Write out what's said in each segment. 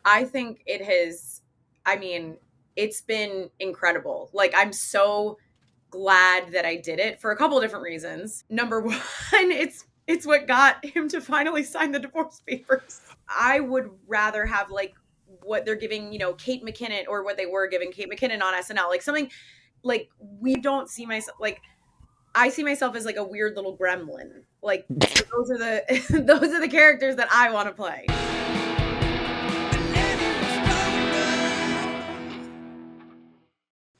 I think it has, I mean, it's been incredible. Like, I'm so glad that I did it for a couple of different reasons. Number one, it's what got him to finally sign the divorce papers. I would rather have like what they're giving, Kate McKinnon, or what they were giving Kate McKinnon on SNL, like something like we don't see myself like I see myself as like a weird little gremlin. Like so those are the those are the characters that I want to play.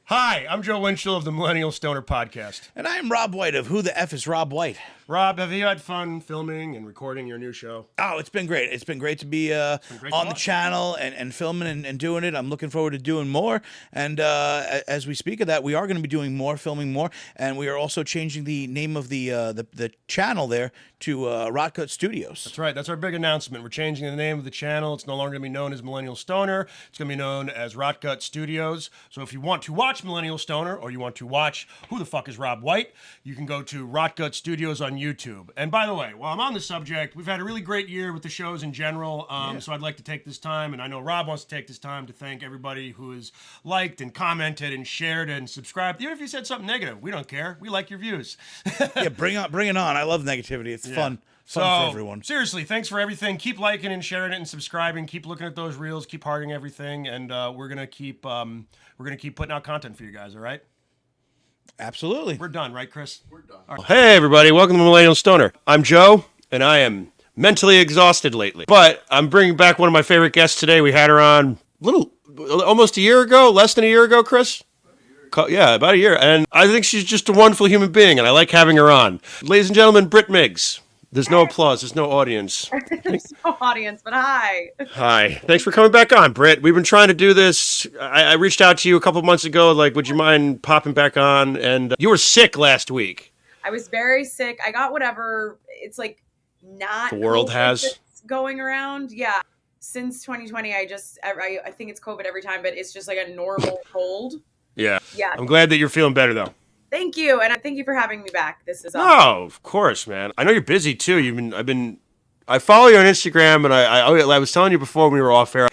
Hi, I'm Joe Winchell of the Millennial Stoner podcast. And I'm Rob White of Who the F is Rob White? Rob, have you had fun filming and recording your new show? Oh, it's been great. It's been great to be on the channel and filming and doing it. I'm looking forward to doing more. And as we speak of that, we are going to be doing more, filming more. And we are also changing the name of the channel there to Rotgut Studios. That's right. That's our big announcement. We're changing the name of the channel. It's no longer going to be known as Millennial Stoner. It's going to be known as Rotgut Studios. So if you want to watch Millennial Stoner, or you want to watch Who the Fuck is Rob White, you can go to Rotgut Studios on YouTube. And by the way, while I'm on the subject, we've had a really great year with the shows in general. So I'd like to take this time, and I know Rob wants to take this time to thank everybody who has liked and commented and shared and subscribed. Even if you said something negative, we don't care. We like your views. Yeah, bring it on. I love negativity. It's fun. Fun for everyone. Seriously, thanks for everything. Keep liking and sharing it and subscribing. Keep looking at those reels. Keep hearting everything, and we're gonna keep putting out content for you guys. All right. Absolutely. We're done, right, Chris? We're done. Right. Hey, everybody. Welcome to Millennial Stoner. I'm Joe, and I am mentally exhausted lately. But I'm bringing back one of my favorite guests today. We had her on almost a year ago, less than a year ago, Chris? Yeah, about a year. And I think she's just a wonderful human being, and I like having her on. Ladies and gentlemen, Britt Miggs. There's no applause. There's no audience. There's no audience, but hi. Hi. Thanks for coming back on, Britt. We've been trying to do this. I reached out to you a couple months ago, like, would you mind popping back on? And you were sick last week. I was very sick. I got whatever. It's like not the world has going around. Yeah. Since 2020, I think it's COVID every time, but it's just like a normal cold. Yeah. I'm glad that you're feeling better, though. Thank you, and thank you for having me back. This is awesome. Oh, of course, man. I know you're busy too. I follow you on Instagram, and I was telling you before when we were off air.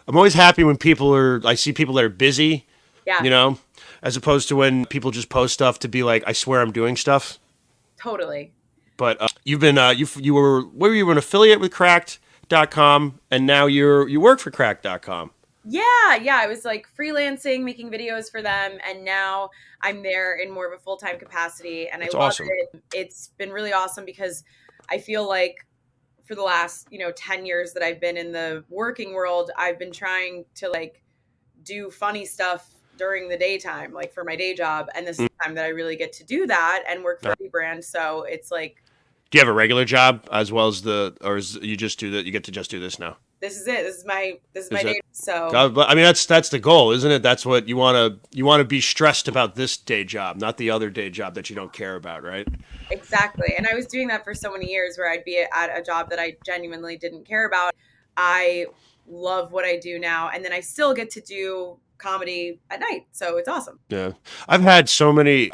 I'm always happy when I see people that are busy. Yeah. As opposed to when people just post stuff to be like, I swear I'm doing stuff. Totally. But you've been you were an affiliate with Cracked.com, and now you work for Cracked.com. Yeah. I was like freelancing, making videos for them, and now I'm there in more of a full-time capacity, and I love it. It's been really awesome because I feel like for the last, 10 years that I've been in the working world, I've been trying to like do funny stuff during the daytime, like for my day job, and this is the time that I really get to do that and work for a brand. So it's like, do you have a regular job as well as you just do that? You get to just do this now? This is it. This is my day. So I mean, that's the goal, isn't it? That's what you want to be stressed about this day job, not the other day job that you don't care about, right? Exactly. And I was doing that for so many years where I'd be at a job that I genuinely didn't care about. I love what I do now, and then I still get to do comedy at night. So it's awesome. Yeah. I've had so many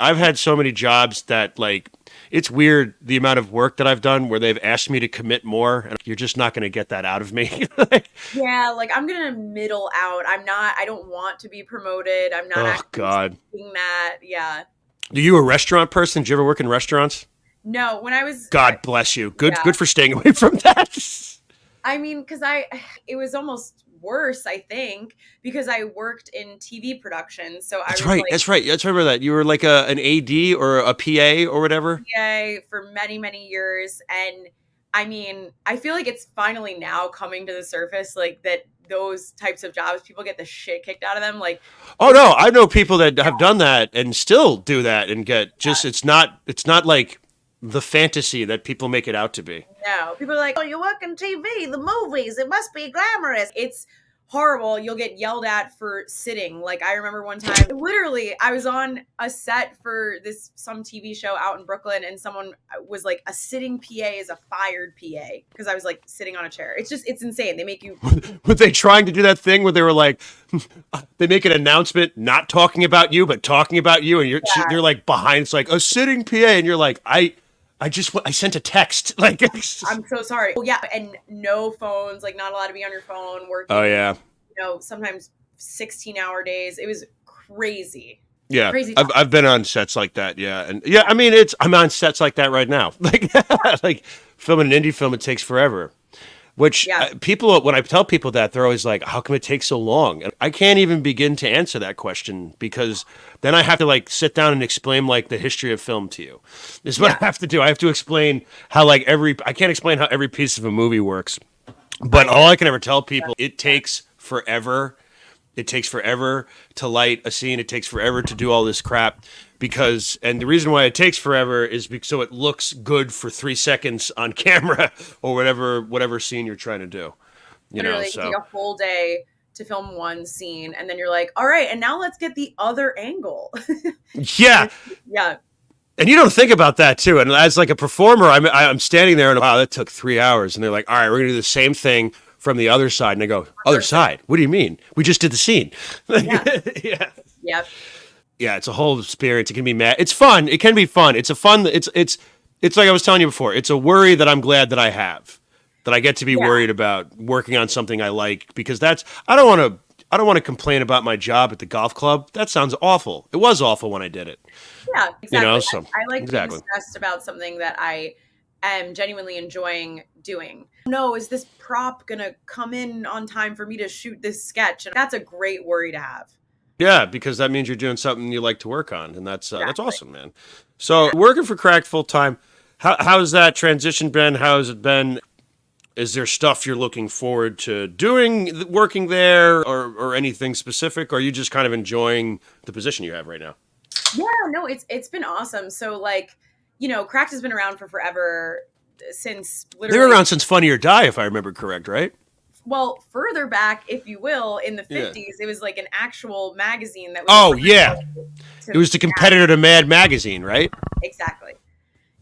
jobs that, like, it's weird the amount of work that I've done where they've asked me to commit more, and you're just not going to get that out of me. Yeah, like I'm going to middle out. I don't want to be promoted. I'm not actually thinking that. Yeah. Are you a restaurant person? Did you ever work in restaurants? No, when I was... God bless you. Good for staying away from that. I mean, because it was almost worse, I think, because I worked in TV production. So That's right. I remember that. You were like an AD or a PA or whatever. PA for many, many years. And I mean, I feel like it's finally now coming to the surface, like that those types of jobs, people get the shit kicked out of them. Like, oh no, I know people that have done that and still do that and get just, it's not like the fantasy that people make it out to be. No, people are like, oh, you work in TV, the movies, it must be glamorous. It's horrible. You'll get yelled at for sitting. Like, I remember one time, literally, I was on a set for some TV show out in Brooklyn, and someone was like, a sitting PA is a fired PA, because I was like sitting on a chair. It's insane. They make you... Were they trying to do that thing where they were like, they make an announcement not talking about you, but talking about you, and you're like behind, it's like a sitting PA, and you're like, I sent a text. Like, I'm so sorry. Well, yeah, and no phones, like not allowed to be on your phone working. Oh yeah. sometimes 16-hour days. It was crazy. Yeah, Crazy I've time. I've been on sets like that. Yeah, and yeah, I mean, I'm on sets like that right now. Like filming an indie film, it takes forever. Which Yeah. people, when I tell people that, they're always like, "How come it takes so long?" And I can't even begin to answer that question because then I have to like sit down and explain like the history of film to you. This is what I have to do. I have to explain how like I can't explain how every piece of a movie works. But all I can ever tell people, it takes forever. It takes forever to light a scene. It takes forever to do all this crap and the reason why it takes forever is because so it looks good for 3 seconds on camera or whatever scene you're trying to do. Literally, it can take a whole day to film one scene, and then you're like, all right, and now let's get the other angle. Yeah. Yeah. And you don't think about that too. And as like a performer, I'm standing there and wow, that took 3 hours. And they're like, all right, we're gonna do the same thing from the other side. And I go, other side? What do you mean? We just did the scene. Yeah. Yeah. Yep. Yeah, it's a whole experience. It can be mad. It's fun. It can be fun. It's like I was telling you before. It's a worry that I'm glad that I have, that I get to be worried about working on something I like because I don't want to complain about my job at the golf club. That sounds awful. It was awful when I did it. Yeah, exactly. I like being stressed about something that I am genuinely enjoying doing. No, is this prop gonna come in on time for me to shoot this sketch? And that's a great worry to have. Yeah, because that means you're doing something you like to work on, and that's awesome, man. So working for Cracked full time, how's that transition been? How's it been? Is there stuff you're looking forward to doing working there, or anything specific? Or are you just kind of enjoying the position you have right now? Yeah, no, it's been awesome. So like, Cracked has been around for forever since literally. They were around since Funny or Die, if I remember correct, right? Well, further back, if you will, in the 50s, it was like an actual magazine that was. Oh, yeah. It was the competitor to Mad Magazine, right? Exactly.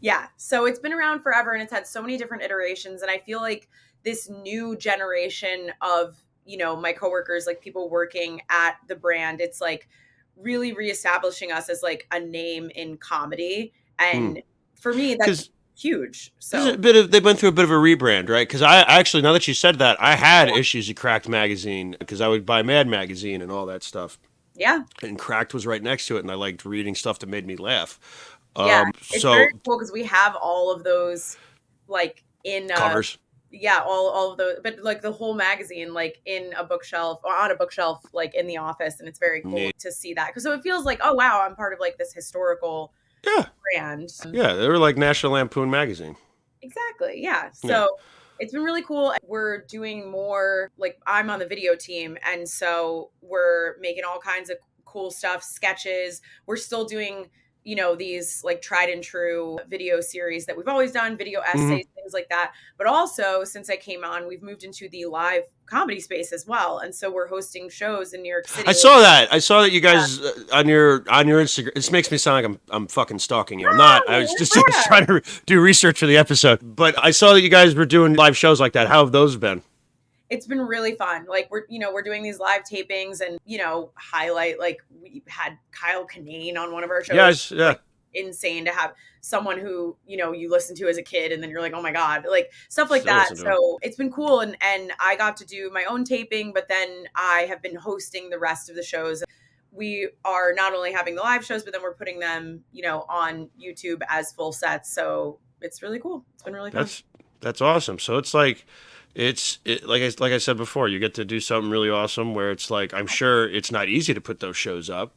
Yeah. So it's been around forever and it's had so many different iterations. And I feel like this new generation of, my coworkers, like people working at the brand, it's like really reestablishing us as like a name in comedy. And for me, that's huge. So they've been through a bit of a rebrand, right? Because I actually, now that you said that, I had issues at Cracked magazine because I would buy Mad magazine and all that stuff. Yeah. And Cracked was right next to it, and I liked reading stuff that made me laugh. Yeah, it's very cool because we have all of those, like in covers. Yeah, all of those, but like the whole magazine, like in a bookshelf or on a bookshelf, like in the office, and it's very cool to see that because so it feels like, oh wow, I'm part of like this historical. Brand. Yeah, they were like National Lampoon magazine. Exactly. Yeah. So it's been really cool. We're doing more, like I'm on the video team. And so we're making all kinds of cool stuff, sketches. We're still doing, these like tried and true video series that we've always done, video essays, things like that. But also since I came on, we've moved into the live comedy space as well. And so we're hosting shows in New York City. I saw that you guys on your Instagram. This makes me sound like I'm fucking stalking you. I'm not. I was just trying to do research for the episode. But I saw that you guys were doing live shows like that. How have those been? It's been really fun. Like we're doing these live tapings and, highlight, like we had Kyle Kinane on one of our shows. Yes, yeah. Like, insane to have someone who, you listen to as a kid and then you're like, oh my God, like stuff like that. So it's been cool. And I got to do my own taping, but then I have been hosting the rest of the shows. We are not only having the live shows, but then we're putting them, on YouTube as full sets. So it's really cool. It's been really fun. That's awesome. So it's like, like I said before, you get to do something really awesome where it's like, I'm sure it's not easy to put those shows up.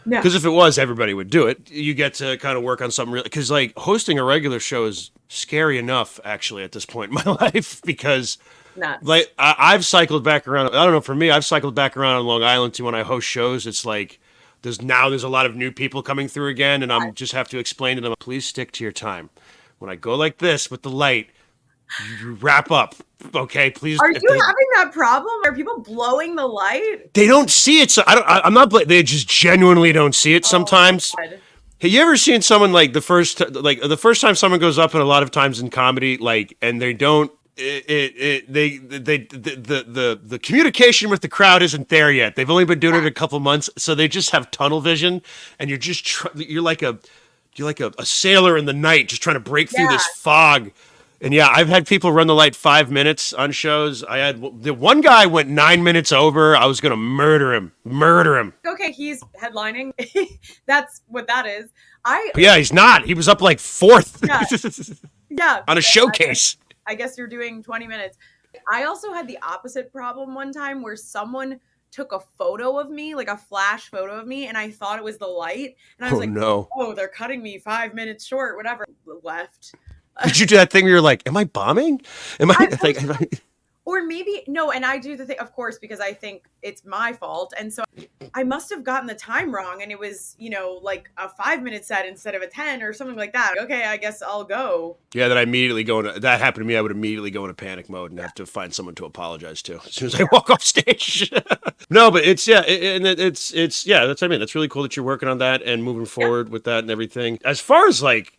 Because if it was, everybody would do it. You get to kind of work on something really, because like hosting a regular show is scary enough actually at this point in my life because like I've cycled back around. I don't know, for me, I've cycled back around on Long Island too when I host shows. It's like there's a lot of new people coming through again, and I'm just have to explain to them, please stick to your time. When I go like this with the light, you wrap up. Okay, please. Are you having that problem? Are people blowing the light? They don't see it. So I'm not. They just genuinely don't see it sometimes. Oh, have you ever seen someone like the first time someone goes up, and a lot of times in comedy, like, and they don't. The communication with the crowd isn't there yet. They've only been doing it a couple months, so they just have tunnel vision, and you're just you're like a sailor in the night, just trying to break through this fog. And yeah, I've had people run the light 5 minutes on shows. I had the one guy went 9 minutes over. I was gonna murder him. Murder him. Okay, he's headlining. That's what that is. But yeah, he's not. He was up like fourth. Yeah. Yeah. On a showcase. I guess you're doing 20 minutes. I also had the opposite problem one time where someone took a photo of me, like a flash photo of me, and I thought it was the light. And I was like, no. oh, they're cutting me 5 minutes short, whatever. Left. Did you do that thing where you're like, am I bombing? Am I Or maybe, no, and I do the thing, of course, because I think it's my fault. And so I must have gotten the time wrong. And it was, like a 5 minute set instead of a 10 or something like that. Okay, I guess I'll go. Yeah, that happened to me. I would immediately go into panic mode and have to find someone to apologize to as soon as I walk off stage. No, but it's that's what I mean. That's really cool that you're working on that and moving forward with that and everything. As far as like,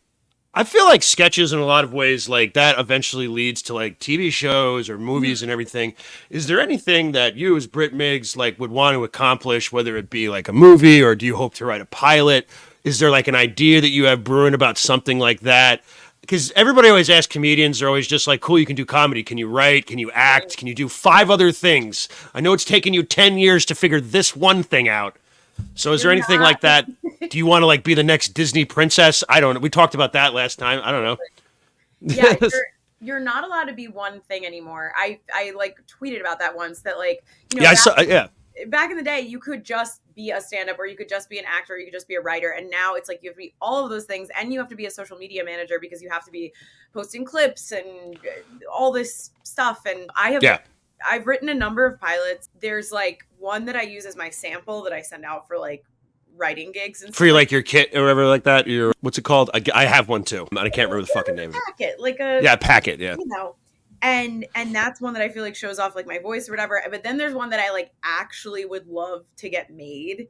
I feel like sketches in a lot of ways like that eventually leads to like TV shows or movies and everything. Is there anything that you as Britt Miggs like would want to accomplish, whether it be like a movie or do you hope to write a pilot? Is there like an idea that you have brewing about something like that? Because everybody always asks comedians, they're always just like, cool, you can do comedy. Can you write? Can you act? Can you do 5 other things? I know it's taken you 10 years to figure this one thing out. So is there anything like that? Do you want to like be the next Disney princess? I don't know. We talked about that last time. I don't know. Yeah, you're not allowed to be one thing anymore. I like tweeted about that once that like, back in the day you could just be a stand-up or you could just be an actor or you could just be a writer, and now it's like you have to be all of those things and you have to be a social media manager because you have to be posting clips and all this stuff. And I've written a number of pilots. There's like one that I use as my sample that I send out for like writing gigs and for like your kit or whatever like that. Your what's it called? I have one too. I can't remember the fucking name. Packet, packet. Yeah. And that's one that I feel like shows off like my voice or whatever. But then there's one that I like actually would love to get made,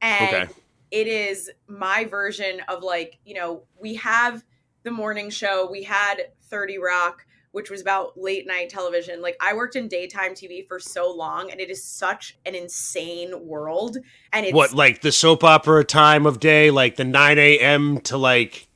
and it is my version of like we have the morning show. We had 30 Rock, which was about late night television. Like I worked in daytime TV for so long and it is such an insane world. And it's like the soap opera time of day, like the 9 a.m. to like.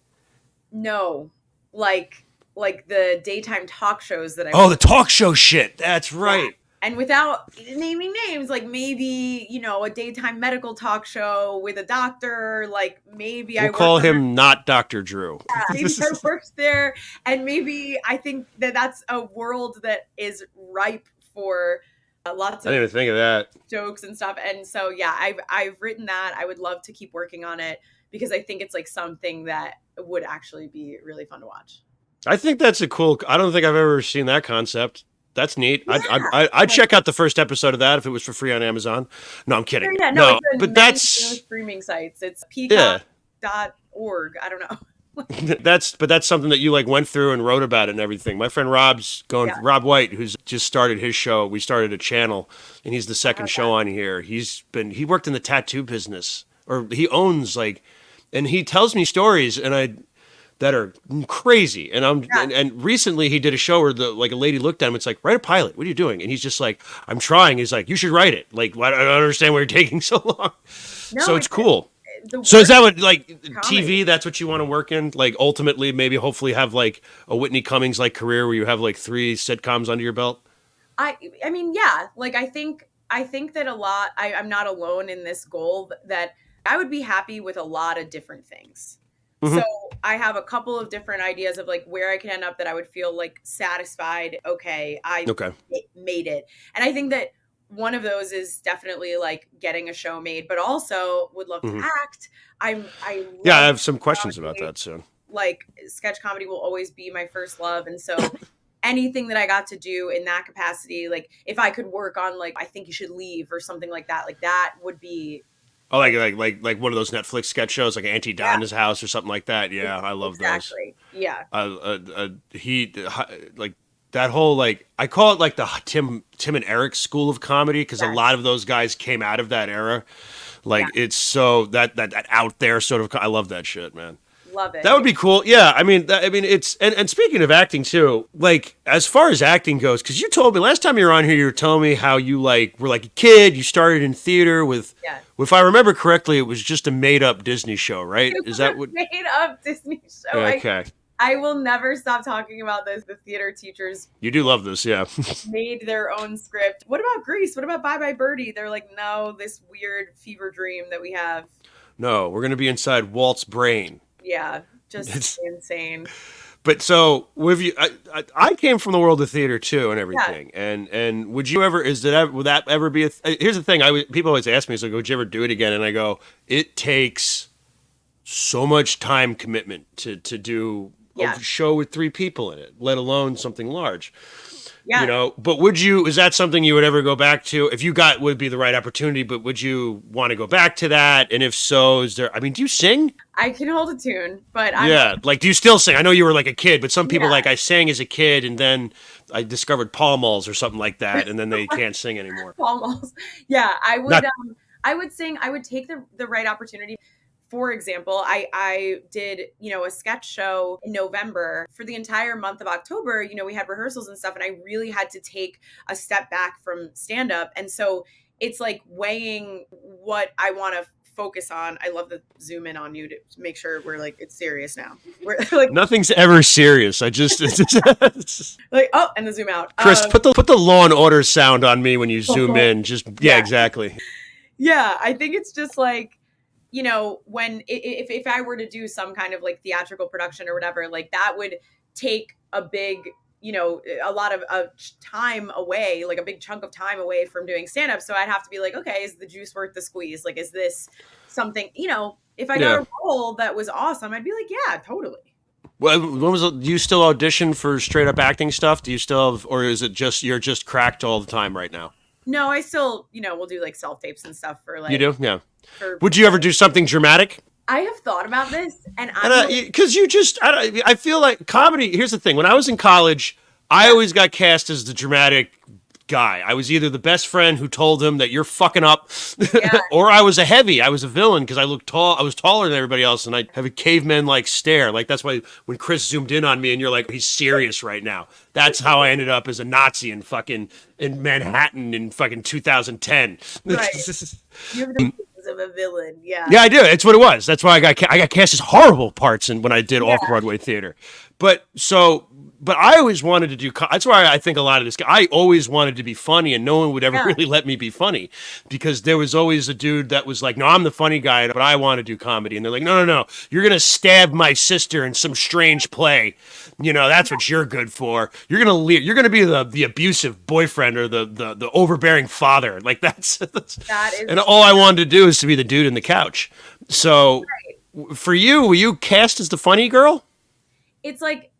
No, like the daytime talk shows that the talk show shit. That's right. Yeah. And without naming names, like maybe, a daytime medical talk show with a doctor, like maybe we'll call him not Dr. Drew. Yeah, maybe I worked there. And maybe I think that's a world that is ripe for lots of I didn't even think of that. Jokes and stuff. And so, yeah, I've written that. I would love to keep working on it because I think it's like something that would actually be really fun to watch. I think that's I don't think I've ever seen that concept. That's neat. Yeah. I'd check out the first episode of that if it was for free on Amazon. No, I'm kidding. Yeah, no, but that's streaming sites. It's peacock.org. I don't know. that's something that you like went through and wrote about it and everything. My friend Rob White, who's just started his show. We started a channel, and he's the second show on here. He worked in the tattoo business, or he owns and he tells me stories that are crazy. And and recently he did a show where a lady looked at him. It's like, write a pilot. What are you doing? And he's just like, I'm trying. He's like, you should write it. Like, I don't understand why you're taking so long. No, so it's cool. So is that what TV? That's what you want to work in? Like ultimately, maybe hopefully have like a Whitney Cummings career where you have like 3 sitcoms under your belt. I mean, yeah. Like I think that a lot. I'm not alone in this goal. That I would be happy with a lot of different things. Mm-hmm. So I have a couple of different ideas of like where I can end up that I would feel like satisfied. Okay, I made it. And I think that one of those is definitely like getting a show made, but also would love to act. I have some questions about that soon. Like sketch comedy will always be my first love. And so anything that I got to do in that capacity, like if I could work on like, I Think You Should Leave or something like that would be. Oh, like one of those Netflix sketch shows, like Auntie Dinah's House or something like that. Yeah, I love those. Yeah. He like that whole like I call it like the Tim and Eric school of comedy because a lot of those guys came out of that era. Like it's so that out there sort of. I love that shit, man. Love it. That would be cool. Yeah, I mean, it's and speaking of acting too, like as far as acting goes, because you told me last time you were on here, you were telling me how you were like a kid. You started in theater with, if I remember correctly, it was just a made up Disney show, right? Is that what? Made up Disney show? Okay. I will never stop talking about this. The theater teachers You do love this, yeah. made their own script. What about Grease? What about Bye Bye Birdie? They're like, no, this weird fever dream that we have. No, we're gonna be inside Walt's brain. Yeah, just It's, insane. but so with you, I came from the world of theater too, and Yeah, everything. And would you ever? Would that ever be? Here's the thing. People always ask me, so would you ever do it again? And I go, it takes so much time commitment to do yeah, a show with 3 people in it, let alone something large. yeah. But is that something you would ever go back to if you would be the right opportunity, but would you want to go back to that? And if so, do you sing? I can hold a tune, but Yeah. Like, do you still sing? I know you were like a kid, but some people yeah, I sang as a kid and then I discovered Paul Malls or something like that. And then they can't sing anymore. almost. Yeah, Not, I would sing. I would take the right opportunity. For example, I did, a sketch show in November. For the entire month of October, we had rehearsals and stuff, and I really had to take a step back from stand up. And so it's like weighing what I want to focus on. I love the zoom in on you to make sure we're like, it's serious now. We're like, nothing's ever serious. I just, like, oh, and the zoom out. Chris, put the Law and Order sound on me when you zoom in. Just, yeah, exactly. Yeah, I think it's just like, when if I were to do some kind of like theatrical production or whatever, like that would take a big, a lot of time away, like a big chunk of time away from doing stand up. So I'd have to be like, okay, is the juice worth the squeeze? Like, is this something, if I got a role that was awesome, I'd be like, yeah, totally. Well, do you still audition for straight up acting stuff? Do you still have, or is it just, you're just cracked all the time right now? No, I still, we'll do like self tapes and stuff for like. You do? Yeah. For, Would you ever do something dramatic? I have thought about this, and because I feel like comedy. Here's the thing: when I was in college, I always got cast as the dramatic guy. I was either the best friend who told him that you're fucking up, or I was I was a villain because I looked tall. I was taller than everybody else, and I have a caveman like stare. Like that's why when Chris zoomed in on me, and you're like, he's serious right now. That's how I ended up as a Nazi in Manhattan in fucking 2010. Right. You have the of a villain, yeah. Yeah, I do. It's what it was. That's why I got cast as horrible parts when I did off-Broadway theater. But I always wanted to do. That's why I think a lot of this. I always wanted to be funny, and no one would ever really let me be funny because there was always a dude that was like, "No, I'm the funny guy, but I want to do comedy." And they're like, "No, you're gonna stab my sister in some strange play. That's what you're good for. You're gonna be the abusive boyfriend or the overbearing father. Like that is." And all I wanted to do is to be the dude in the couch. So, for you, were you cast as the funny girl? It's like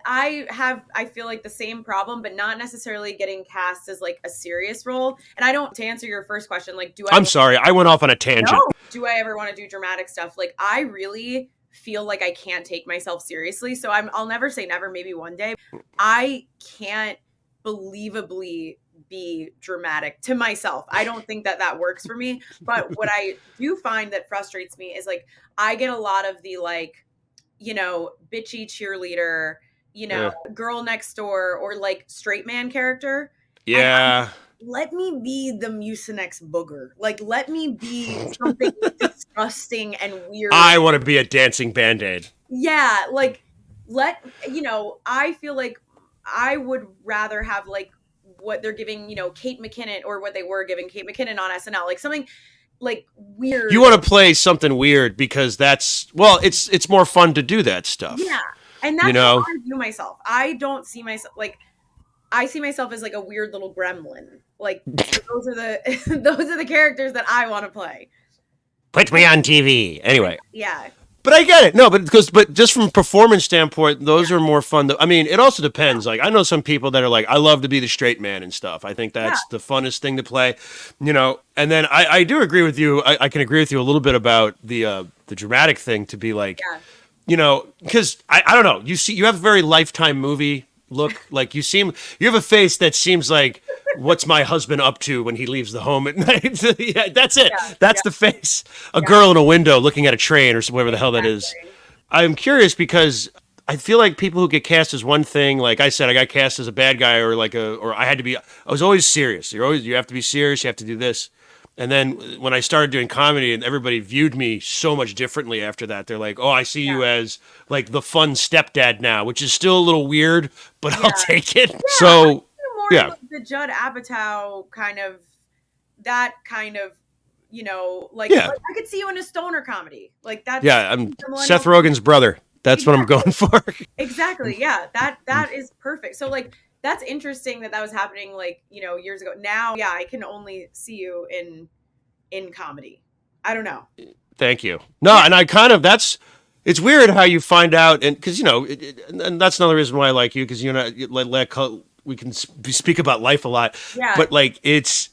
I feel like the same problem, but not necessarily getting cast as like a serious role. And I don't, to answer your first question, like, I'm sorry, I went off on a tangent. No. Do I ever want to do dramatic stuff? Like, I really feel like I can't take myself seriously. So I'll never say never, maybe one day. I can't believably be dramatic to myself. I don't think that works for me. But what I do find that frustrates me is like, I get a lot of the like, bitchy cheerleader, girl next door or like straight man character. Yeah. Let me be the Mucinex booger. Like, let me be something disgusting and weird. I want to be a dancing Band-Aid. Yeah. Like, I feel like I would rather have like what they're giving, Kate McKinnon or what they were giving Kate McKinnon on SNL. Like something like weird. You want to play something weird because it's more fun to do that stuff. Yeah. And that's how I view myself. I don't see myself like, I see myself as like a weird little gremlin. Like those are the characters that I want to play. Put me on TV. Anyway. Yeah. But I get it. No, but just from a performance standpoint, those are more fun. It also depends. Like I know some people that are like, I love to be the straight man and stuff. I think that's the funnest thing to play, And then I do agree with you. I can agree with you a little bit about the dramatic thing to be like, because I don't know. You have a very Lifetime movie look. Like you have a face that seems like, what's my husband up to when he leaves the home at night? Yeah, that's it. That's the face. A girl in a window looking at a train or whatever the hell that is. I'm curious because I feel like people who get cast as one thing, like I said, I got cast as a bad guy or I had to be, I was always serious. You have to be serious. You have to do this. And then when I started doing comedy, and everybody viewed me so much differently after that, they're like, "Oh, I see you as like the fun stepdad now," which is still a little weird, but I'll Yeah. take it. Yeah, I So, feel more in yeah, like the Judd Apatow kind of that kind of, like yeah, I could see you in a stoner comedy. Like that's yeah. I'm the Seth millennial. Rogen's brother. That's what I'm Exactly. going for. Exactly. Yeah. That is perfect. So like that's interesting that was happening like, years ago. Now, yeah, I can only see you in comedy. I don't know. Thank you. No, Yeah. and I kind of it's weird how you find out, and because and that's another reason why I like you, because we can speak about life a lot, Yeah. but like it's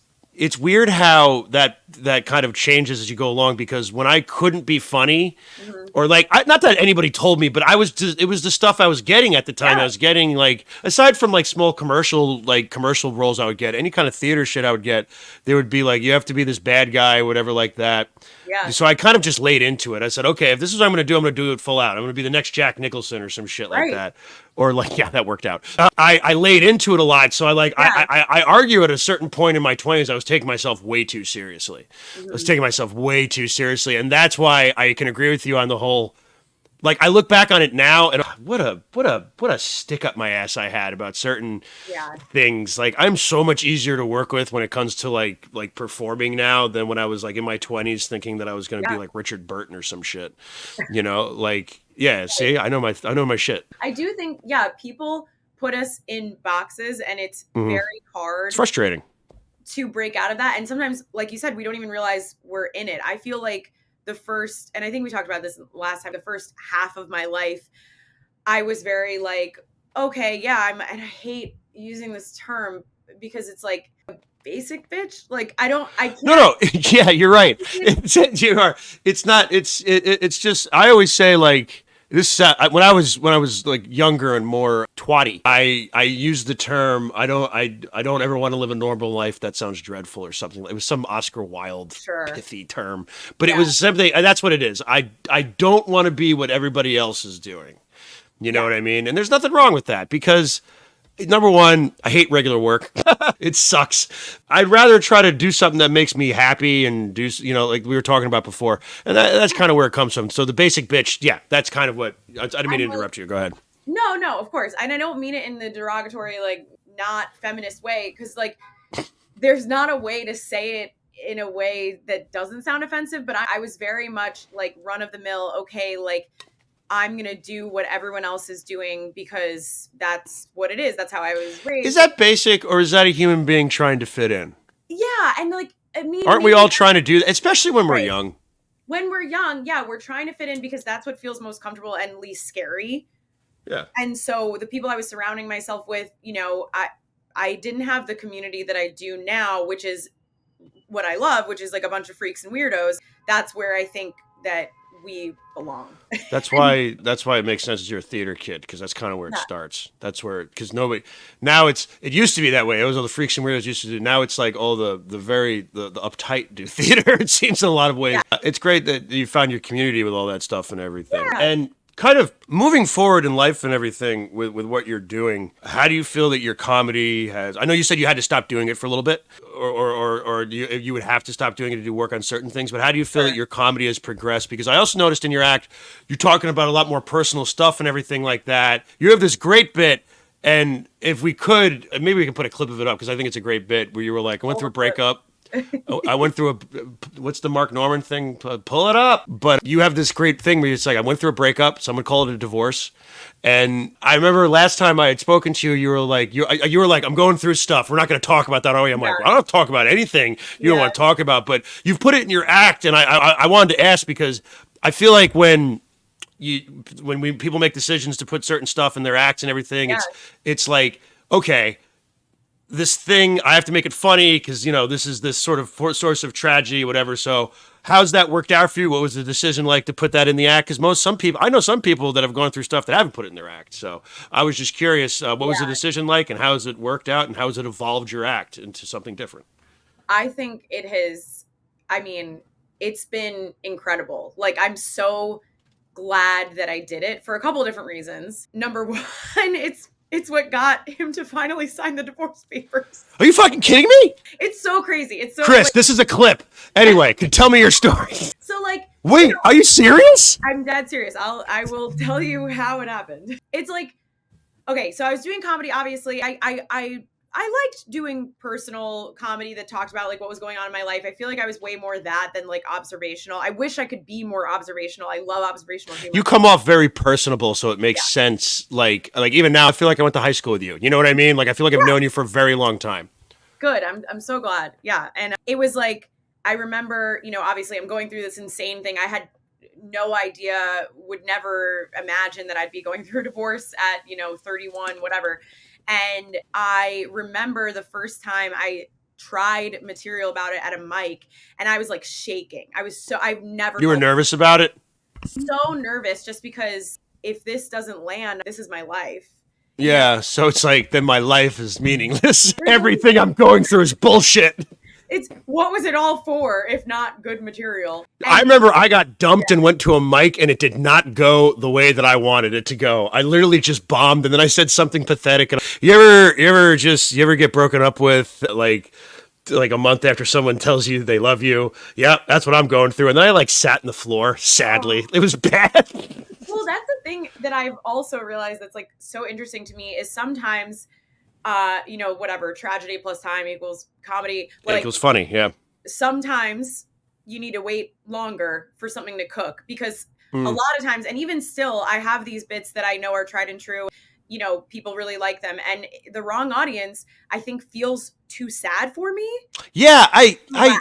weird how that kind of changes as you go along, because when I couldn't be funny, Mhm. or like not that anybody told me, but it was the stuff I was getting at the time. I Yeah. was getting, like, aside from like small commercial roles I would get, any kind of theater shit I would get, there would be like, you have to be this bad guy, whatever, like that. Yeah. So I kind of just laid into it. I said, okay, if this is what I'm going to do, I'm going to do it full out. I'm going to be the next Jack Nicholson or some shit like Right. that. Or like, yeah, that worked out. I laid into it a lot. So Yeah. I argue at a certain point in my 20s, I was taking myself way too seriously. I was Mhm. taking myself way too seriously. And that's why I can agree with you on the whole, like, I look back on it now, and what a stick up my ass I had about certain Yeah. things. Like, I'm so much easier to work with when it comes to like performing now than when I was like in my 20s, thinking that I was going to be Yeah. like Richard Burton or some shit. Like, yeah, see, I know my shit. I do think, yeah, people put us in boxes and it's Hmm. very It's hard frustrating. to break out of that. And sometimes, like you said, we don't even realize we're in it. I feel like and I think we talked about this last time, the first half of my life, I was very like, okay, yeah, and I hate using this term because it's like a basic bitch. Like, I No, can't. no, yeah, you're right. You are. It's not. It's just. I always say, like, this. When I was like younger and more twatty, I used the term. I don't ever want to live a normal life. That sounds dreadful or something. It was some Oscar Wilde Sure. pithy term, but it Yeah. was something. And that's what it is. I don't want to be what everybody else is doing. You know Yeah. what I mean? And there's nothing wrong with that, because number one, I hate regular work. It sucks. I'd rather try to do something that makes me happy and do, like we were talking about before. And that's kind of where it comes from. So the basic bitch, yeah, that's kind of what, I didn't mean to I'm like, interrupt you. Go ahead. no, no, of course. And I don't mean it in the derogatory, like, not feminist way, because, like, there's not a way to say it in a way that doesn't sound offensive, but I was very much like run of the mill, okay, like, I'm going to do what everyone else is doing because that's what it is. That's how I was Is raised. that basic, or is that a human being trying to fit in? Yeah. And like, I mean, Aren't we maybe all trying to do that, especially when we're right. young? When we're young, yeah, we're trying to fit in because that's what feels most comfortable and least scary. Yeah. And so the people I was surrounding myself with, I didn't have the community that I do now, which is what I love, which is like a bunch of freaks and weirdos. That's where I think that we belong. That's why it makes sense that you're a theater kid, because that's kind of where it Yeah. starts. That's where, because nobody now, it used to be that way. It was all the freaks and weirdos used to do. Now it's like all the uptight do theater. It seems in a lot of ways. Yeah. It's great that you found your community with all that stuff and everything. Yeah. And kind of moving forward in life and everything with what you're doing, how do you feel that your comedy has? I know you said you had to stop doing it for a little bit, or you would have to stop doing it to do work on certain things. But how do you feel that your comedy has progressed? Because I also noticed in your act, you're talking about a lot more personal stuff and everything like that. You have this great bit. And if we could, maybe we can put a clip of it up, because I think it's a great bit where you were like, I went through a breakup. I went through what's the Mark Norman thing? Pull it up. But you have this great thing where it's like, I went through a breakup. Someone called it a divorce. And I remember last time I had spoken to you, you were like, I'm going through stuff. We're not going to talk about that, are we? I'm like, well, I don't talk about anything you don't want to talk about. But you've put it in your act. And I wanted to ask, because I feel like when people make decisions to put certain stuff in their acts and everything, it's like, okay, this thing, I have to make it funny because, this is this sort of source of tragedy, whatever. So how's that worked out for you? What was the decision like to put that in the act? Because I know some people that have gone through stuff that haven't put it in their act. So I was just curious, what was the decision like, and how has it worked out, and how has it evolved your act into something different? I think it has, it's been incredible. Like, I'm so glad that I did it for a couple of different reasons. Number one, It's what got him to finally sign the divorce papers. Are you fucking kidding me? It's so crazy. It's so Chris, like, this is a clip. Anyway, tell me your story. so like Wait, are you serious? I'm dead serious. I will tell you how it happened. It's like, okay, so I was doing comedy. Obviously, I liked doing personal comedy that talked about like what was going on in my life. I feel like I was way more that than like observational. I wish I could be more observational. I love observational humor. You come off very personable, so it makes sense. Like even now, I feel like I went to high school with you. You know what I mean? Like I feel like I've known you for a very long time. Good. I'm so glad. Yeah, and it was like I remember, obviously I'm going through this insane thing. I had no idea, would never imagine that I'd be going through a divorce at 31, whatever. And I remember the first time I tried material about it at a mic, and I was like shaking. I've never. You were nervous about it? So nervous, just because if this doesn't land, this is my life. Yeah, so it's like, then my life is meaningless. Everything I'm going through is bullshit. It's what was it all for if not good material? I remember I got dumped and went to a mic and it did not go the way that I wanted it to go. I literally just bombed, and then I said something pathetic. And you ever get broken up with like a month after someone tells you they love you? Yeah, that's what I'm going through. And then I like sat in the floor, sadly. It was bad. Well, that's the thing that I've also realized that's like so interesting to me is sometimes whatever, tragedy plus time equals comedy. Like, it was funny, yeah. Sometimes you need to wait longer for something to cook, because a lot of times, and even still, I have these bits that I know are tried and true. People really like them, and the wrong audience, I think, feels too sad for me. Yeah, I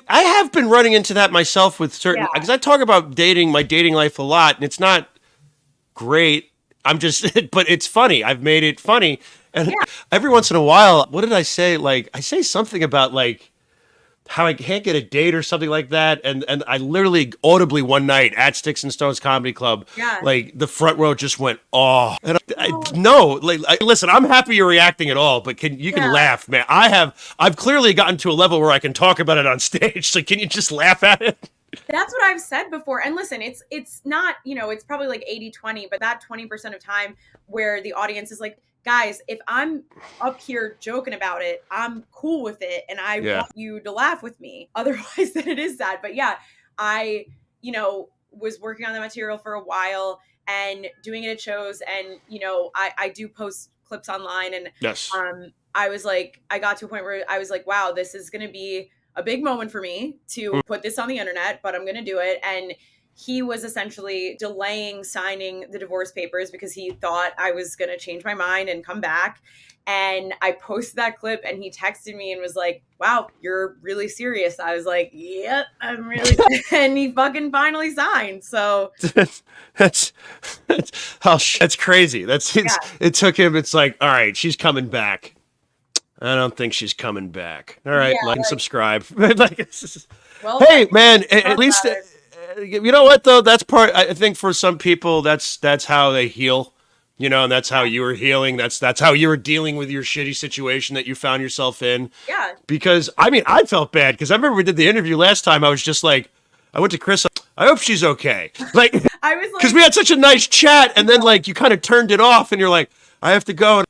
have been running into that myself with certain, because I talk about my dating life a lot, and it's not great. But it's funny. I've made it funny. And every once in a while, what did I say? Like, I say something about like how I can't get a date or something like that. And I literally audibly one night at Sticks and Stones Comedy Club, like the front row just went, oh. And listen, I'm happy you're reacting at all, but you can laugh, man. I've clearly gotten to a level where I can talk about it on stage. So can you just laugh at it? That's what I've said before. And listen, it's not, it's probably like 80-20, but that 20% of time where the audience is like, guys, if I'm up here joking about it, I'm cool with it. And I want you to laugh with me. Otherwise, then it is sad. But yeah, I, was working on the material for a while and doing it at shows. And, I do post clips online. And I was like, I got to a point where I was like, wow, this is going to be a big moment for me to put this on the internet, but I'm going to do it. And he was essentially delaying signing the divorce papers because he thought I was going to change my mind and come back. And I posted that clip, and he texted me and was like, wow, you're really serious. I was like, yep, I'm really and he fucking finally signed. So that's crazy. It took him. It's like, all right, she's coming back. I don't think she's coming back. All right, like and subscribe. Hey, man, at least you know what though? That's part. I think for some people, that's how they heal. And that's how you were healing. That's how you were dealing with your shitty situation that you found yourself in. Yeah. Because I felt bad because I remember we did the interview last time. I was just like, I went to Chris. I hope she's okay. Like, I was like, because we had such a nice chat, and then like you kind of turned it off, and you're like, I have to go. And,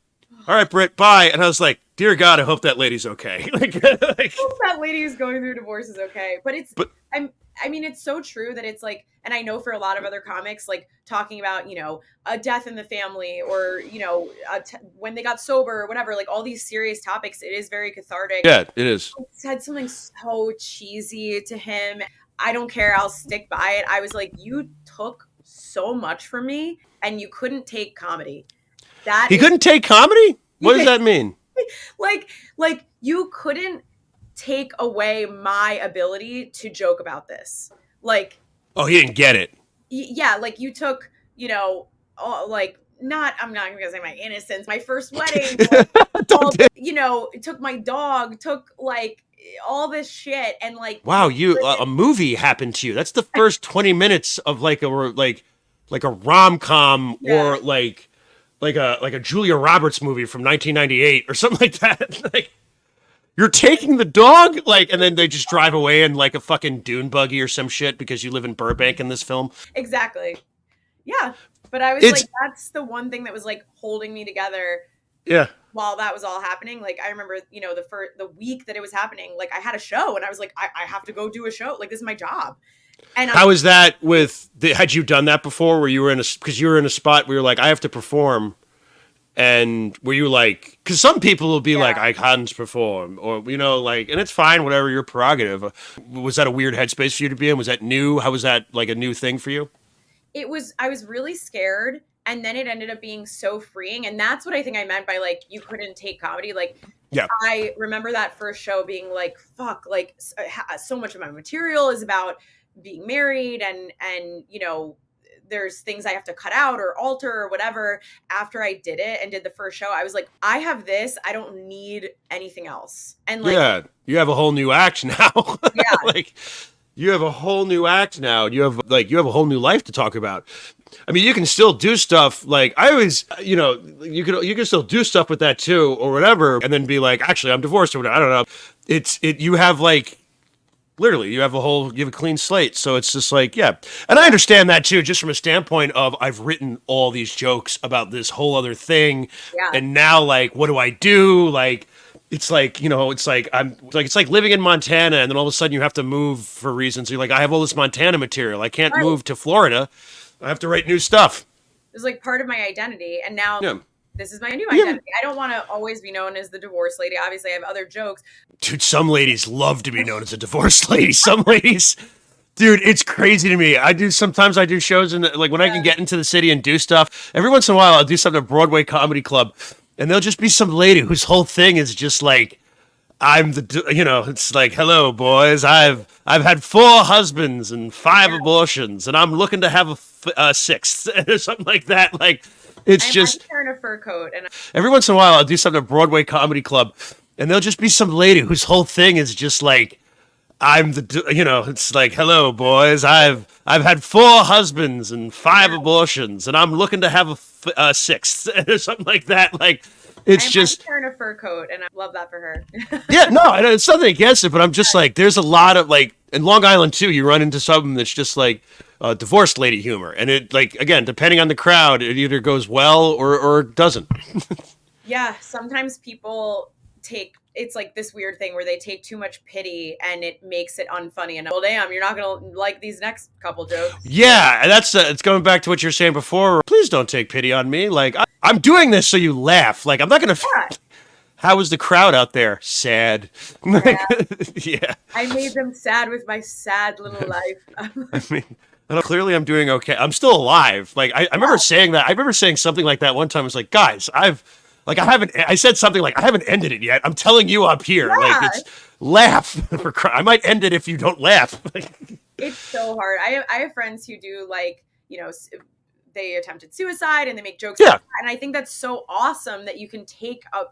all right, Britt, bye. And I was like, dear God, I hope that lady's okay. I hope that lady who's going through divorce is okay. But it's so true that it's like, and I know for a lot of other comics, like talking about, a death in the family or, when they got sober or whatever, like all these serious topics, it is very cathartic. Yeah, it is. It said something so cheesy to him. I don't care. I'll stick by it. I was like, you took so much from me and you couldn't take comedy. He couldn't take comedy? What does that mean? Like you couldn't take away my ability to joke about this. Like, oh, he didn't get it. Yeah, like you took, I'm not gonna say my innocence, my first wedding, it took my dog, took like all this shit, and like, wow, a movie happened to you. That's the first 20 minutes of like a rom-com or like a Julia Roberts movie from 1998 or something like that. Like, you're taking the dog, like, and then they just drive away in like a fucking dune buggy or some shit because you live in Burbank in this film. Exactly. Yeah. But I was like, that's the one thing that was like holding me together Yeah. while that was all happening, like I remember, the week that it was happening, like I had a show and I was like, I have to go do a show. Like this is my job. And How is that had you done that before where you were because you were in a spot where you're like, I have to perform? And were you like, because some people will be like, yeah, I can't perform, or, like, and it's fine, whatever, your prerogative. Was that a weird headspace for you to be in? Was that new? How was that like a new thing for you? I was really scared. And then it ended up being so freeing. And that's what I think I meant by like, you couldn't take comedy. Like, Yeah. I remember that first show being like, fuck, like so much of my material is about being married and, there's things I have to cut out or alter or whatever. After I did it and did the first show, I was like, I have this. I don't need anything else. And like, Yeah. You have a whole new act now. yeah, Like, you have a whole new act now. You have a whole new life to talk about. I mean, you can still do stuff like I always, you can still do stuff with that too or whatever, and then be like, actually, I'm divorced or whatever. I don't know. You have like literally you have a clean slate. So it's just like, yeah. And I understand that too, just from a standpoint of I've written all these jokes about this whole other thing, yeah, and now like, what do I do? Like, it's like, it's like living in Montana and then all of a sudden you have to move for reasons. You're like, I have all this Montana material. I can't right. move to Florida. I have to write new stuff. It was like part of my identity. And now Yeah. this is my new Yeah. identity. I don't want to always be known as the divorce lady. Obviously, I have other jokes. Dude, some ladies love to be known as a divorced lady. Some ladies, dude, it's crazy to me. Sometimes I do shows like when I can get into the city and do stuff. Every once in a while, I'll do something at Broadway Comedy Club, and there'll just be some lady whose whole thing is just like, it's like, hello, boys. I've had 4 husbands and 5 abortions, and I'm looking to have a sixth or something like that. Like, it's I'm just wearing a fur coat, and every once in a while I'll do something at Broadway Comedy Club, and there'll just be some lady whose whole thing is just like, it's like, hello, boys. I've had 4 husbands and 5 abortions, and I'm looking to have a sixth or something like that. Like, it's I'm just wearing a fur coat, and I love that for her. yeah, no, it's nothing against it, but I'm just like, there's a lot of like in Long Island too. You run into something that's just like divorced lady humor, and it like again, depending on the crowd, it either goes well or doesn't. Yeah, sometimes people it's like this weird thing where they take too much pity and it makes it unfunny. And well, damn, you're not gonna like these next couple jokes. Yeah, and that's it's going back to what you're saying before. Please don't take pity on me. Like I'm doing this so you laugh. Like I'm not gonna. Yeah. How was the crowd out there? Sad. Yeah. I made them sad with my sad little life. I mean, clearly I'm doing okay. I'm still alive. Like I remember saying that. I remember saying something like that one time. I was like, guys, I said something like, I haven't ended it yet. I'm telling you up here. Yeah. Like, it's laugh. I might end it if you don't laugh. It's so hard. I have friends who do like, they attempted suicide and they make jokes. Yeah. Like that. And I think that's so awesome that you can take a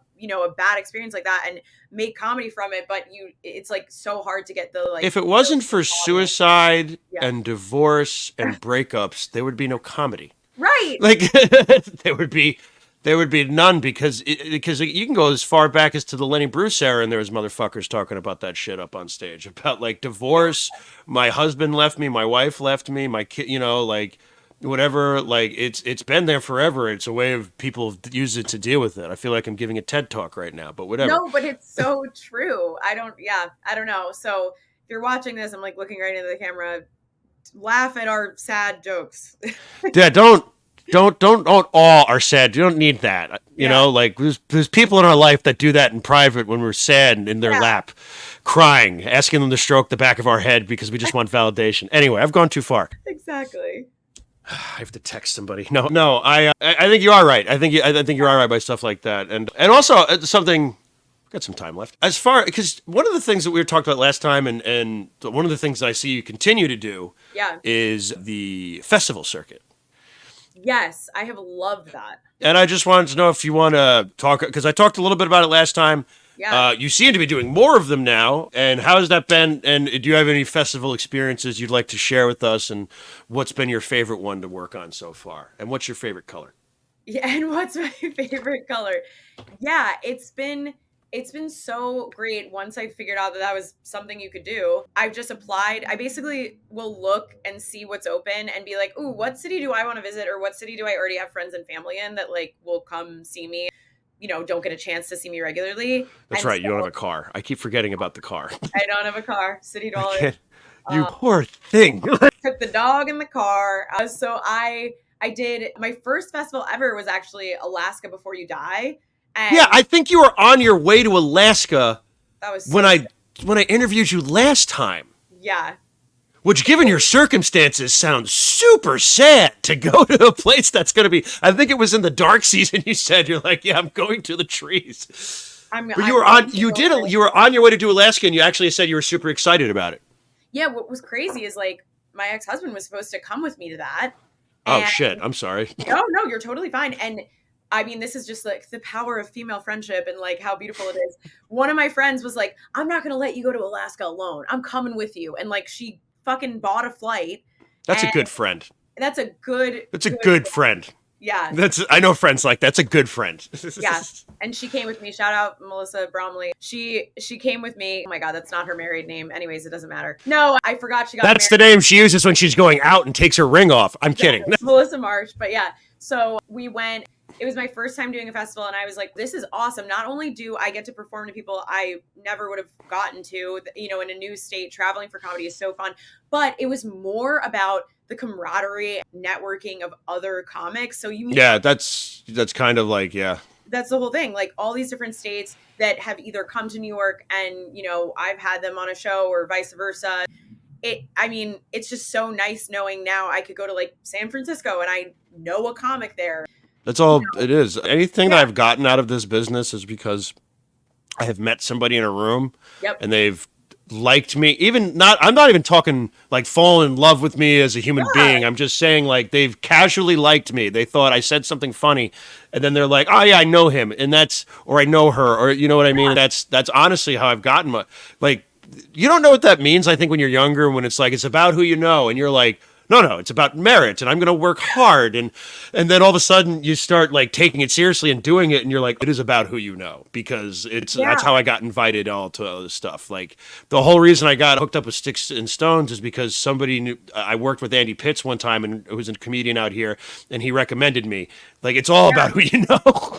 bad experience like that and make comedy from it. But it's like so hard to get the like. If it wasn't for suicide Yeah. and divorce and breakups, there would be no comedy. Right. Like there would be none because you can go as far back as to the Lenny Bruce era, and there was motherfuckers talking about that shit up on stage about like divorce. My husband left me, my wife left me, my kid, like whatever. Like it's been there forever. It's a way of people use it to deal with it. I feel like I'm giving a TED talk right now, but whatever. No, but it's so true. I don't know. So if you're watching this, I'm like looking right into the camera. Laugh at our sad jokes. Yeah, don't all are sad. You don't need that. You know, like there's people in our life that do that in private when we're sad and in their lap, crying, asking them to stroke the back of our head because we just want validation. Anyway, I've gone too far. Exactly. I have to text somebody. No, I think you are right. I think you're all right by stuff like that. And also something. Got some time left. Because one of the things that we were talking about last time, and one of the things that I see you continue to do, is the festival circuit. Yes, I have loved that. And I just wanted to know if you want to talk, because I talked a little bit about it last time. Yeah. You seem to be doing more of them now. And how has that been? And do you have any festival experiences you'd like to share with us? And what's been your favorite one to work on so far? And what's your favorite color? Yeah, and what's my favorite color? Yeah, it's been so great once I figured out that was something you could do. I've just applied. I basically will look and see what's open and be like, ooh, what city do I want to visit? Or what city do I already have friends and family in that like will come see me? don't get a chance to see me regularly. That's And right. You don't so have a car. I keep forgetting about the car. I don't have a car. City I dwellers. can't. You Um, poor thing. took the dog in the car. So I did my first festival ever was actually Alaska Before You Die, Yeah, and I think you were on your way to Alaska that was when so I when I interviewed you last time. yeah. Which, given your circumstances, sounds super sad to go to a place that's going to be. I think it was in the dark season. You said you're like, yeah, I'm going to the trees. But you I'm were on. going to You go did. there. You were on your way to do Alaska, and you actually said you were super excited about it. Yeah, what was crazy is like my ex-husband was supposed to come with me to that. Oh And shit! I'm sorry. no, you're totally fine. And I mean, this is just like the power of female friendship and like how beautiful it is. One of my friends was like, I'm not going to let you go to Alaska alone. I'm coming with you. And like she fucking bought a flight. That's a And good friend. that's a good, That's a good friend. yeah. I know friends like that's a good friend. Yeah. And she came with me. Shout out Melissa Bromley. She came with me. Oh my God, that's not her married name. Anyways, it doesn't matter. No, I forgot she got That's married. the name she uses when she's going out and takes her ring off. I'm kidding. Melissa Marsh. But yeah, so we went. It was my first time doing a festival, and I was like, this is awesome. Not only do I get to perform to people I never would have gotten to, in a new state, traveling for comedy is so fun, but it was more about the camaraderie, networking of other comics. So you meet Yeah, that's kind of like, yeah. that's the whole thing. Like all these different states that have either come to New York and, I've had them on a show or vice versa. It's just so nice knowing now I could go to like San Francisco and I know a comic there. That's all it is. Anything that Yeah. I've gotten out of this business is because I have met somebody in a room Yep. and they've liked me. I'm not even talking like fallen in love with me as a human being. I'm just saying like they've casually liked me. They thought I said something funny and then they're like, "Oh yeah, I know him." Or I know her, or you know what I mean? That's honestly how I've gotten like you don't know what that means, I think, when you're younger, when it's like it's about who you know and you're like, no, it's about merit and I'm going to work hard. And then all of a sudden you start like taking it seriously and doing it. And you're like, it is about who you know, because that's how I got invited all to all this stuff. Like the whole reason I got hooked up with Sticks and Stones is because somebody knew. I worked with Andy Pitts one time and who's a comedian out here, and he recommended me. Like, it's all about who you know.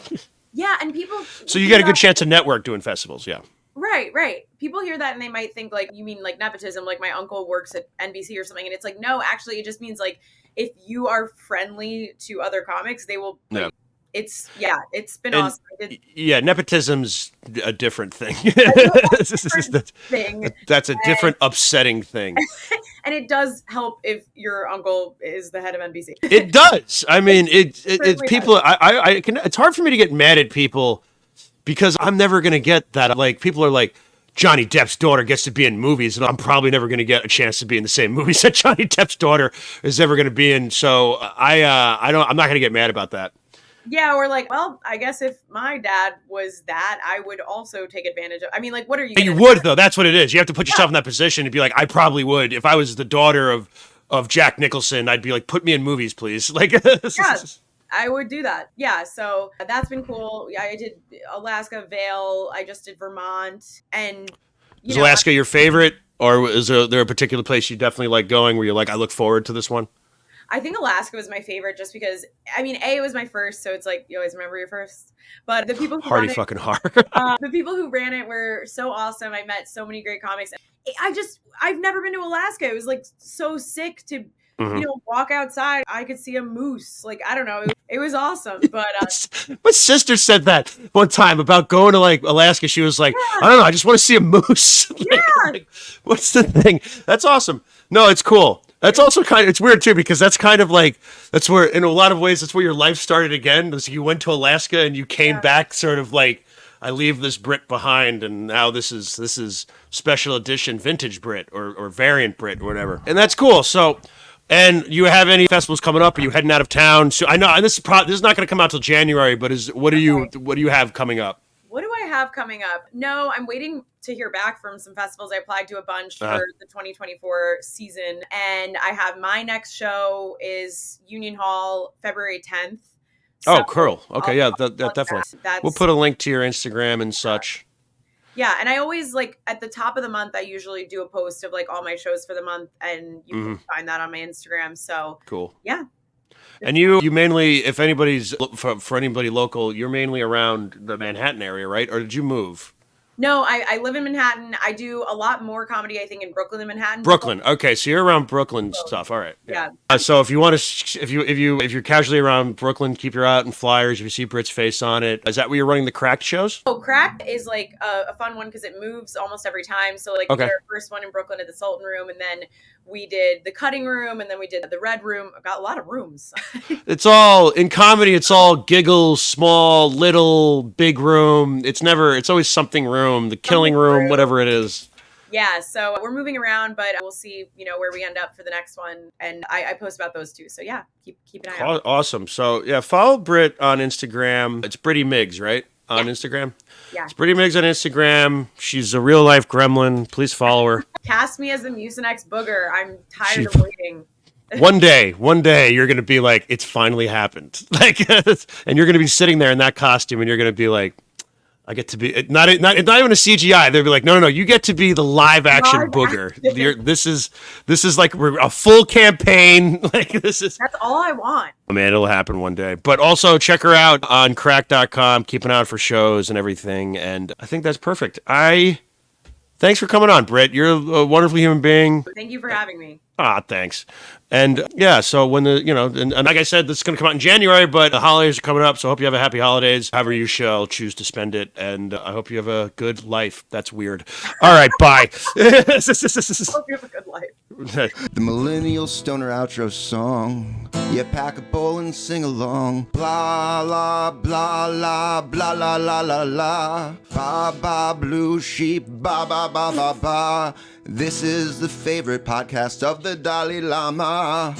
Yeah. And people. So you get a good chance to network doing festivals. Yeah. Right. People hear that and they might think like, you mean like nepotism, like my uncle works at NBC or something. And it's like, no, actually it just means like, if you are friendly to other comics, they will. Like, it's been awesome. Yeah, nepotism's a different thing. That's a different upsetting thing. And it does help if your uncle is the head of NBC. It does. I mean, it's people. Does. I can. It's hard for me to get mad at people because I'm never gonna get that. Like people are like, Johnny Depp's daughter gets to be in movies, and I'm probably never gonna get a chance to be in the same movies that Johnny Depp's daughter is ever gonna be in. So I'm not gonna get mad about that. Yeah, or like, well, I guess if my dad was that, I would also take advantage of. I mean, like, what are you? You would though. That's what it is. You have to put yourself in that position and be like, I probably would if I was the daughter of Jack Nicholson. I'd be like, put me in movies, please. Like, yeah, I would do that. Yeah, so that's been cool. Yeah, I did Alaska, Vail. I just did Vermont, and is Alaska your favorite, or is there a particular place you definitely like going where you're like, I look forward to this one? I think Alaska was my favorite just because, I mean, it was my first, so it's like, you always remember your first. But the people who the people who ran it were so awesome. I met so many great comics. I've never been to Alaska. It was like so sick to, walk outside. I could see a moose. Like, I don't know. It was awesome. But my sister said that one time about going to like Alaska. She was like, I don't know. I just want to see a moose. Like, what's the thing? That's awesome. No, it's cool. That's also it's weird too, because that's kind of like, that's where, in a lot of ways, that's where your life started again. So you went to Alaska and you came back sort of like, I leave this Brit behind and now this is special edition vintage Brit or variant Brit or whatever. And that's cool. So, and you have any festivals coming up? Are you heading out of town? So I know, and this is not going to come out till January, but what do you have coming up? What do I have coming up? No, I'm waiting to hear back from some festivals. I applied to a bunch for the 2024 season. And I have my next show is Union Hall, February 10th. So cool. Okay, definitely. We'll put a link to your Instagram and such. Yeah, and I always, like, at the top of the month, I usually do a post of, like, all my shows for the month. And you can find that on my Instagram. So, cool. Yeah. And you mainly, if anybody's for anybody local, you're mainly around the Manhattan area, right? Or did you move? No, I live in Manhattan. I do a lot more comedy, I think, in Brooklyn than Manhattan. Brooklyn. Okay, so you're around Brooklyn stuff. All right. Yeah. So if you want to, if you're casually around Brooklyn, keep your eye out in flyers. If you see Britt's face on it, is that where you're running the Cracked shows? Oh, Cracked is like a fun one because it moves almost every time. So like we did our first one in Brooklyn at the Sultan Room, and then we did the Cutting Room, and then we did the Red Room. I've got a lot of rooms. It's all in comedy. It's all giggles, small, little, big room. It's never. It's always something room. The Killing Room, whatever it is. Yeah, so we're moving around, but we'll see, where we end up for the next one. And I post about those too. So yeah, keep an eye out. Awesome. So yeah, follow Britt on Instagram. It's Britt Miggs, right? On Instagram. Yeah. It's Britt Miggs on Instagram. She's a real life gremlin. Please follow her. Cast me as the Mucinex booger. I'm tired of waiting. One day, you're gonna be like, it's finally happened. Like, and you're gonna be sitting there in that costume, and you're gonna be like, I get to be not even a CGI. They'll be like, no, you get to be the live action booger. This is like a full campaign. Like that's all I want. Man, it'll happen one day. But also check her out on crack.com, keep an eye out for shows and everything. And I think that's perfect. Thanks for coming on, Britt. You're a wonderful human being. Thank you for having me. Thanks. And yeah, so when and like I said, this is going to come out in January, but the holidays are coming up, so I hope you have a happy holidays, however you shall choose to spend it, and I hope you have a good life. That's weird. All right, bye. Hope you have a good life. The Millennial Stoner outro song. Yeah, pack a bowl and sing along. Blah, la, blah, la, blah, la, la, la, la. Ba, ba, blue sheep, ba, ba, ba, ba, ba. This is the favorite podcast of the Dalai Lama.